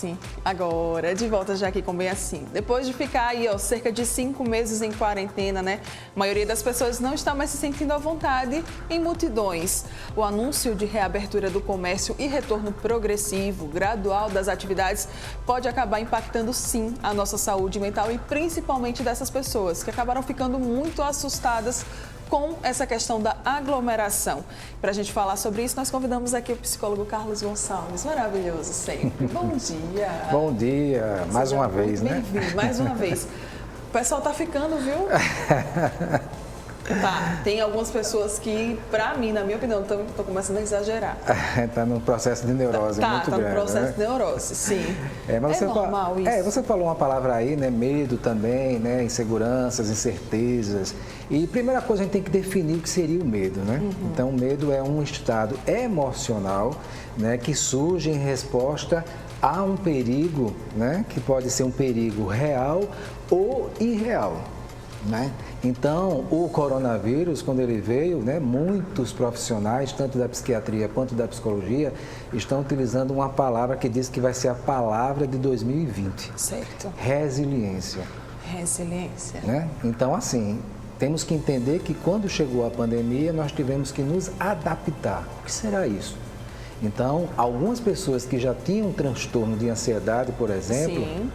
sim. Agora, de volta já aqui com Bem Assim. Depois de ficar aí, cerca de 5 meses em quarentena, né? A maioria das pessoas não está mais se sentindo à vontade em multidões. O anúncio de reabertura do comércio e retorno progressivo, gradual das atividades pode acabar impactando, sim, a nossa saúde mental e principalmente dessas pessoas que acabaram ficando muito assustadas com essa questão da aglomeração. Para a gente falar sobre isso, nós convidamos aqui o psicólogo Carlos Gonçalves. Maravilhoso sempre. Bom dia. Bom dia, mais uma vez, né? Bem-vindo, mais uma vez. O pessoal tá ficando, viu? Tá, tem algumas pessoas que, pra mim, na minha opinião, estão começando a exagerar. Está num processo de neurose muito grande. Tá no processo né? de neurose, sim. Mas é normal isso. Você falou uma palavra aí, né? Medo também, né? Inseguranças, incertezas. E primeira coisa, a gente tem que definir o que seria o medo, né? Então, o medo é um estado emocional, né? Que surge em resposta a um perigo, né? Que pode ser um perigo real ou irreal. Né? Então, o coronavírus, quando ele veio, né, muitos profissionais, tanto da psiquiatria quanto da psicologia, estão utilizando uma palavra que diz que vai ser a palavra de 2020. Certo. Resiliência. Resiliência. Né? Então, assim, temos que entender que quando chegou a pandemia, nós tivemos que nos adaptar. O que será isso? Então, algumas pessoas que já tinham transtorno de ansiedade, por exemplo... Sim.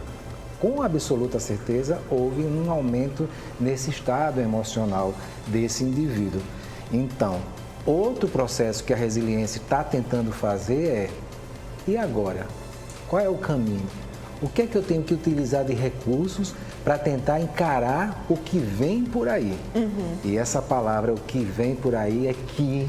Com absoluta certeza, houve um aumento nesse estado emocional desse indivíduo. Então, outro processo que a resiliência está tentando fazer é, e agora? Qual é o caminho? O que é que eu tenho que utilizar de recursos para tentar encarar o que vem por aí? E essa palavra, o que vem por aí, é que...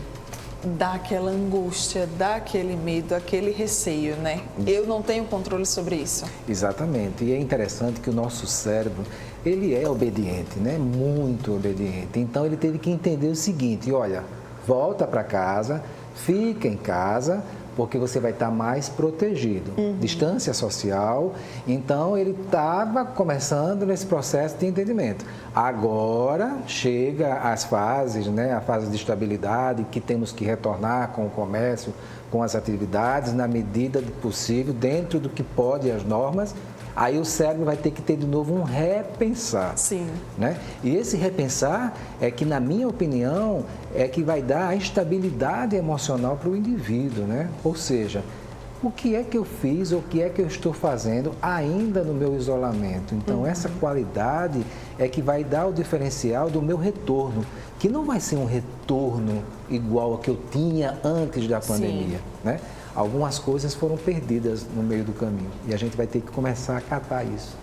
Dá aquela angústia, dá aquele medo, aquele receio, né? Eu não tenho controle sobre isso. Exatamente. E é interessante que o nosso cérebro, ele é obediente, né? Muito obediente. Então, ele teve que entender o seguinte, olha, volta para casa, fica em casa, porque você vai estar mais protegido. Distância social. Então, ele estava começando nesse processo de entendimento. Agora, chega as fases, né? A fase de estabilidade, que temos que retornar com o comércio, com as atividades, na medida do possível, dentro do que pode as normas. Aí o cérebro vai ter que ter de novo um repensar. Sim. Né? E esse repensar é que, na minha opinião, é que vai dar a estabilidade emocional para o indivíduo, né? Ou seja, o que é que eu fiz, o que é que eu estou fazendo ainda no meu isolamento? Então, essa qualidade é que vai dar o diferencial do meu retorno, que não vai ser um retorno igual ao que eu tinha antes da pandemia, né? Algumas coisas foram perdidas no meio do caminho e a gente vai ter que começar a catar isso.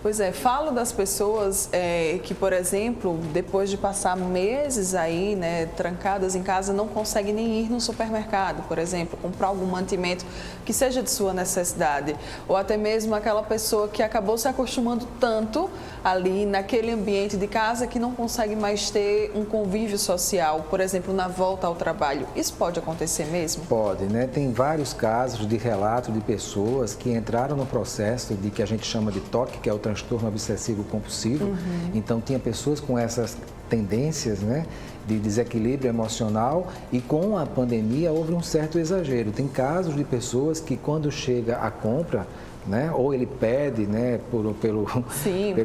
Pois é, falo das pessoas que, por exemplo, depois de passar meses aí, né, trancadas em casa, não conseguem nem ir no supermercado, por exemplo, comprar algum mantimento que seja de sua necessidade. Ou até mesmo aquela pessoa que acabou se acostumando tanto ali naquele ambiente de casa que não consegue mais ter um convívio social, por exemplo, na volta ao trabalho. Isso pode acontecer mesmo? Pode, né? Tem vários casos de relato de pessoas que entraram no processo de que a gente chama de TOC, que é o transtorno obsessivo compulsivo. Então, tinha pessoas com essas tendências, né, de desequilíbrio emocional e com a pandemia houve um certo exagero. Tem casos de pessoas que quando chega a compra, né, ou ele pede, né, pelo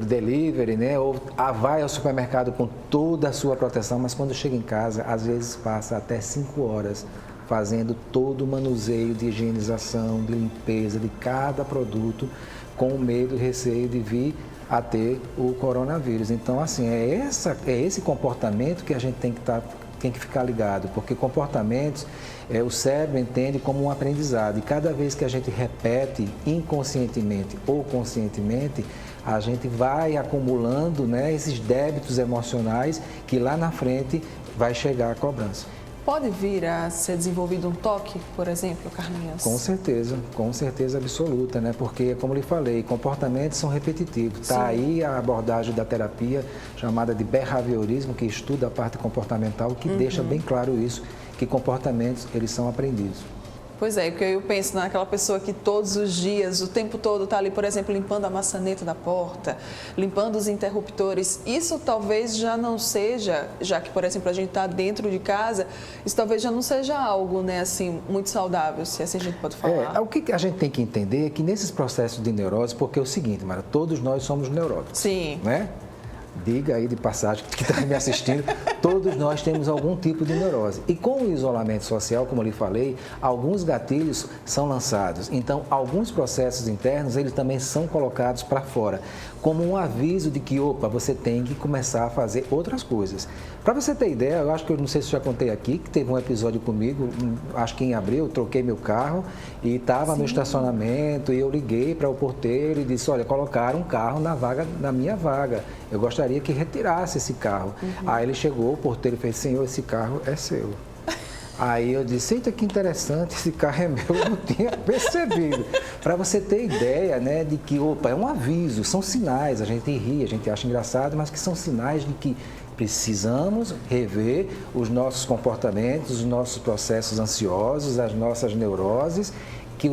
delivery, né, ou vai ao supermercado com toda a sua proteção, mas quando chega em casa, às vezes passa até 5 horas fazendo todo o manuseio de higienização, de limpeza de cada produto, com medo e receio de vir a ter o coronavírus. Então, assim, é esse comportamento que a gente tem que ficar ligado, porque comportamentos o cérebro entende como um aprendizado e cada vez que a gente repete inconscientemente ou conscientemente, a gente vai acumulando, né, esses débitos emocionais que lá na frente vai chegar a cobrança. Pode vir a ser desenvolvido um toque, por exemplo, Carlinhos? Com certeza absoluta, né? Porque, como lhe falei, comportamentos são repetitivos. Está aí a abordagem da terapia chamada de behaviorismo, que estuda a parte comportamental, que deixa bem claro isso, que comportamentos, eles são aprendidos. Pois é, porque eu penso naquela pessoa que todos os dias, o tempo todo está ali, por exemplo, limpando a maçaneta da porta, limpando os interruptores. Isso talvez já não seja, já que, por exemplo, a gente está dentro de casa, isso talvez já não seja algo, né, assim, muito saudável, se assim a gente pode falar. O que a gente tem que entender é que nesses processos de neurose, porque é o seguinte, Mara, todos nós somos neuróticos. Sim. Né? Diga aí de passagem que está me assistindo, todos nós temos algum tipo de neurose. E com o isolamento social, como eu lhe falei, alguns gatilhos são lançados. Então, alguns processos internos, eles também são colocados para fora, como um aviso de que, opa, você tem que começar a fazer outras coisas. Para você ter ideia, eu acho que eu não sei se já contei aqui, que teve um episódio comigo, acho que em abril, eu troquei meu carro e estava no estacionamento e eu liguei para o porteiro e disse, olha, colocaram um carro na minha vaga. Eu gostaria que retirasse esse carro. Aí ele chegou, o porteiro fez, senhor, esse carro é seu. Aí eu disse, eita, que interessante, esse carro é meu, eu não tinha percebido. Para você ter ideia, né, de que, opa, é um aviso, são sinais, a gente ri, a gente acha engraçado, mas que são sinais de que precisamos rever os nossos comportamentos, os nossos processos ansiosos, as nossas neuroses, que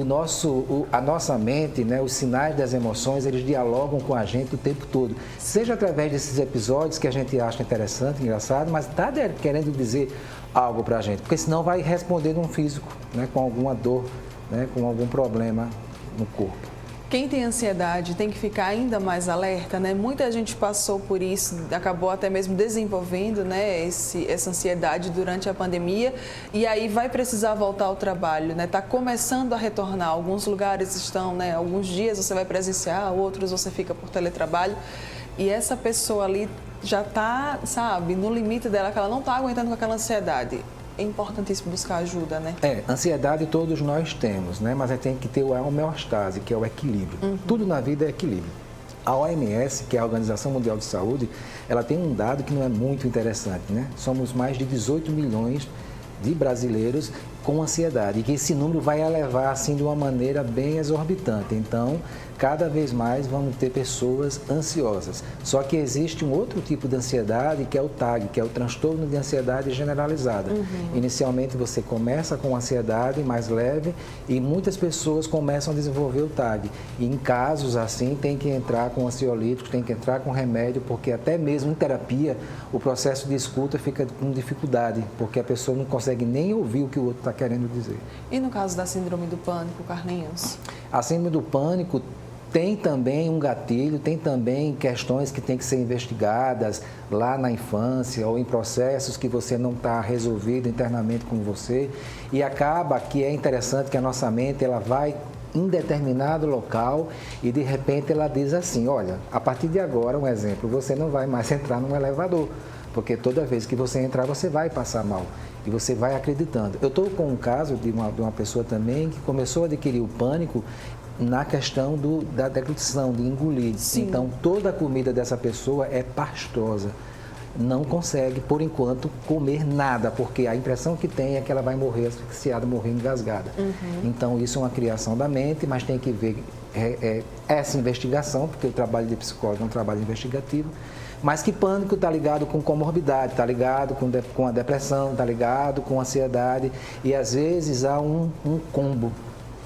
a nossa mente, né, os sinais das emoções, eles dialogam com a gente o tempo todo. Seja através desses episódios que a gente acha interessante, engraçado, mas está querendo dizer algo para a gente, porque senão vai responder num físico, né, com alguma dor, né, com algum problema no corpo. Quem tem ansiedade tem que ficar ainda mais alerta, né? Muita gente passou por isso, acabou até mesmo desenvolvendo, né, essa ansiedade durante a pandemia e aí vai precisar voltar ao trabalho, né? Tá começando a retornar. Alguns lugares estão, né? Alguns dias você vai presenciar, outros você fica por teletrabalho e essa pessoa ali já tá, sabe, no limite dela, que ela não tá aguentando com aquela ansiedade. É importantíssimo buscar ajuda, né? Ansiedade todos nós temos, né? Mas a gente tem que ter a homeostase, que é o equilíbrio. Tudo na vida é equilíbrio. A OMS, que é a Organização Mundial de Saúde, ela tem um dado que não é muito interessante, né? Somos mais de 18 milhões de brasileiros com ansiedade e que esse número vai elevar assim de uma maneira bem exorbitante. Então, cada vez mais vamos ter pessoas ansiosas. Só que existe um outro tipo de ansiedade que é o TAG, que é o transtorno de ansiedade generalizada. Inicialmente você começa com ansiedade mais leve e muitas pessoas começam a desenvolver o TAG. E em casos assim tem que entrar com ansiolíticos, tem que entrar com remédio, porque até mesmo em terapia o processo de escuta fica com dificuldade, porque a pessoa não consegue nem ouvir o que o outro está querendo dizer. E no caso da síndrome do pânico, Carlinhos? A síndrome do pânico tem também um gatilho, tem também questões que têm que ser investigadas lá na infância ou em processos que você não está resolvido internamente com você. E acaba que é interessante que a nossa mente ela vai em determinado local e de repente ela diz assim, olha, a partir de agora, um exemplo, você não vai mais entrar num elevador, porque toda vez que você entrar você vai passar mal. E você vai acreditando. Eu estou com um caso de uma pessoa também que começou a adquirir o pânico na questão da deglutição, de engolir. Sim. Então, toda a comida dessa pessoa é pastosa. Não consegue, por enquanto, comer nada, porque a impressão que tem é que ela vai morrer asfixiada, morrer engasgada. Então, isso é uma criação da mente, mas tem que ver essa investigação, porque o trabalho de psicólogo é um trabalho investigativo, mas que pânico está ligado com comorbidade, está ligado com a depressão, está ligado com a ansiedade e às vezes há um combo.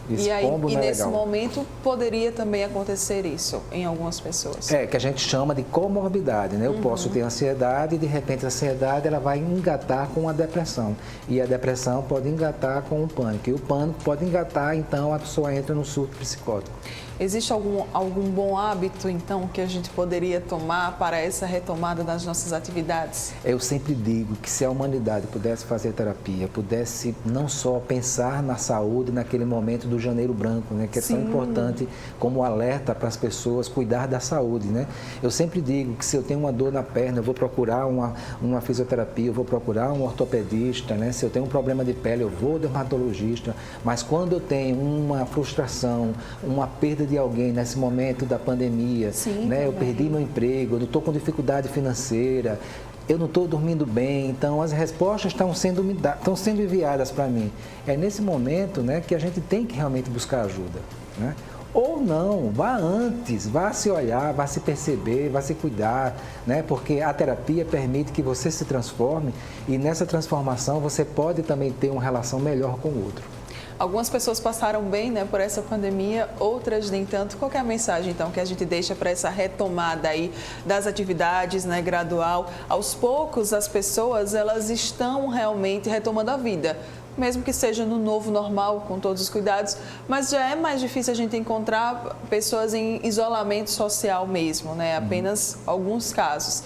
Esse combo não é nesse legal. momento poderia também acontecer isso em algumas pessoas. Que a gente chama de comorbidade, né? Eu posso ter ansiedade e de repente a ansiedade ela vai engatar com a depressão. E a depressão pode engatar com o pânico. E o pânico pode engatar, então a pessoa entra no surto psicótico. Existe algum bom hábito, então, que a gente poderia tomar para essa retomada das nossas atividades? Eu sempre digo que se a humanidade pudesse fazer terapia, pudesse não só pensar na saúde naquele momento do janeiro branco, né, que é tão importante como alerta para as pessoas cuidar da saúde, né? Eu sempre digo que se eu tenho uma dor na perna, eu vou procurar uma fisioterapia, eu vou procurar um ortopedista, né? Se eu tenho um problema de pele, eu vou ao dermatologista, mas quando eu tenho uma frustração, uma perda de alguém nesse momento da pandemia, né? Eu perdi meu emprego, eu não estou com dificuldade financeira, eu não estou dormindo bem, então as respostas estão sendo enviadas para mim. É nesse momento, né, que a gente tem que realmente buscar ajuda, né? Ou não, vá antes, vá se olhar, vá se perceber, vá se cuidar, né? Porque a terapia permite que você se transforme e nessa transformação você pode também ter uma relação melhor com o outro. Algumas pessoas passaram bem, né, por essa pandemia, outras nem tanto. Qual que é a mensagem, então, que a gente deixa para essa retomada aí das atividades, né, gradual? Aos poucos, as pessoas, elas estão realmente retomando a vida, mesmo que seja no novo normal, com todos os cuidados, mas já é mais difícil a gente encontrar pessoas em isolamento social mesmo, né? Apenas alguns casos.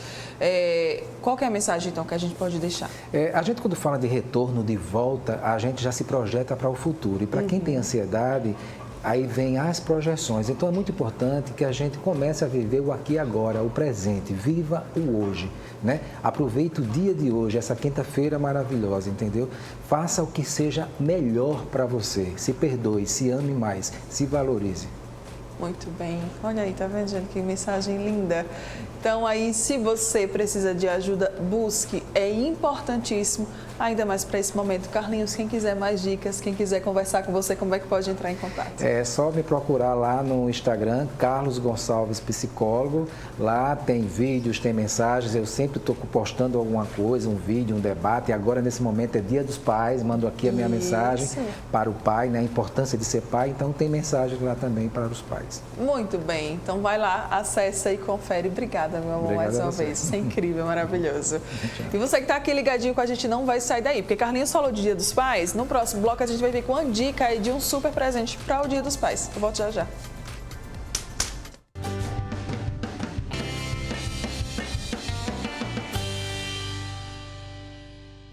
Qual que é a mensagem, então, que a gente pode deixar? A gente, quando fala de retorno, de volta, a gente já se projeta para o futuro. E para quem tem ansiedade, aí vem as projeções. Então, é muito importante que a gente comece a viver o aqui e agora, o presente. Viva o hoje, né? Aproveite o dia de hoje, essa quinta-feira maravilhosa, entendeu? Faça o que seja melhor para você. Se perdoe, se ame mais, se valorize. Muito bem. Olha aí, tá vendo, gente? Que mensagem linda. Então, aí, se você precisa de ajuda, busque. É importantíssimo, ainda mais para esse momento. Carlinhos, quem quiser mais dicas, quem quiser conversar com você, como é que pode entrar em contato? É só me procurar lá no Instagram, Carlos Gonçalves Psicólogo. Lá tem vídeos, tem mensagens. Eu sempre estou postando alguma coisa, um vídeo, um debate. E agora, nesse momento, é Dia dos Pais. Mando aqui a minha mensagem para o pai, né? A importância de ser pai. Então, tem mensagem lá também para os pais. Muito bem. Então, vai lá, acessa e confere. Obrigada, meu amor, mais uma vez. Isso é incrível, maravilhoso. E você que está aqui ligadinho com a gente, não vai sair daí, porque Carlinhos falou de Dia dos Pais. No próximo bloco, a gente vai vir com uma dica aí de um super presente para o Dia dos Pais. Eu volto já já.